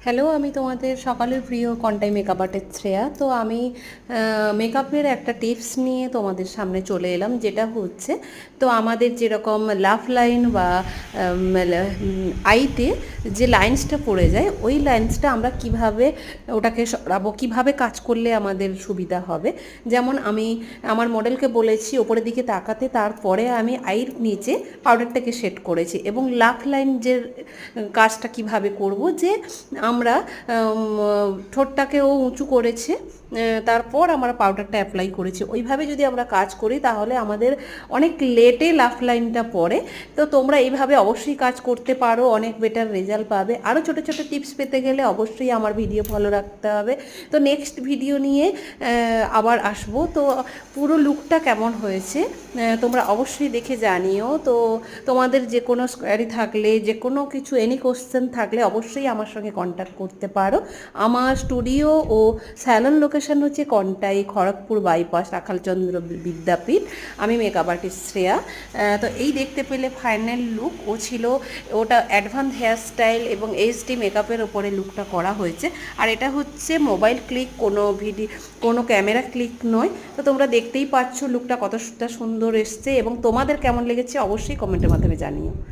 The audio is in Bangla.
হ্যালো, আমি তোমাদের সকলের প্রিয় কন্টাই মেকআপ আর্টিস্ট শ্রেয়া। তো আমি মেকআপের একটা টিপস নিয়ে তোমাদের সামনে চলে এলাম, যেটা হচ্ছে তো আমাদের যেরকম লাভ লাইন বা আইতে যে লাইন্সটা পড়ে যায়, ওই লাইন্সটা আমরা কিভাবে ওটাকে সরাবো, কীভাবে কাজ করলে আমাদের সুবিধা হবে। যেমন আমি আমার মডেলকে বলেছি ওপরের দিকে তাকাতে, তারপরে আমি আইর নিচে পাউডারটাকে সেট করেছি এবং লাভ লাইন যে কাজটা কিভাবে করব, যে আমরা ঠোঁটটাকেও উঁচু করেছে, তারপর আমরা পাউডারটা অ্যাপ্লাই করেছি। ওইভাবে যদি আমরা কাজ করি তাহলে আমাদের অনেক লেটে লাফ লাইনটা পড়ে। তো তোমরা এইভাবে অবশ্যই কাজ করতে পারো, অনেক বেটার রেজাল্ট পাবে। আরও ছোটো ছোটো টিপস পেতে গেলে অবশ্যই আমার ভিডিও ফলো রাখতে হবে। তো নেক্সট ভিডিও নিয়ে আবার আসবো। তো পুরো লুকটা কেমন হয়েছে তোমরা অবশ্যই দেখে জানিও। তো তোমাদের যে কোনো কোয়েরি থাকলে, যে কোনো কিছু এনি কোশ্চেন থাকলে অবশ্যই আমার সঙ্গে কন্ট্যাক্ট করতে পারো। আমার স্টুডিও ও স্যালন লোকেশন হচ্ছে কন্টাই, খড়গপুর বাইপাস, রাখালচন্দ্র বিদ্যাপীঠ। আমি মেকআপ আর্টিস্ট শ্রেয়া। তো এই দেখতে পেলে ফাইনাল লুক ও ছিল, ওটা অ্যাডভান্স হেয়ার স্টাইল এবং এইচডি মেকআপের ওপরে লুকটা করা হয়েছে। আর এটা হচ্ছে মোবাইল ক্লিক, কোনো ক্যামেরা ক্লিক নয়। তো তোমরা দেখতেই পাচ্ছ লুকটা কতটা সুন্দর এসছে, এবং তোমাদের কেমন লেগেছে অবশ্যই কমেন্টের মাধ্যমে জানিও।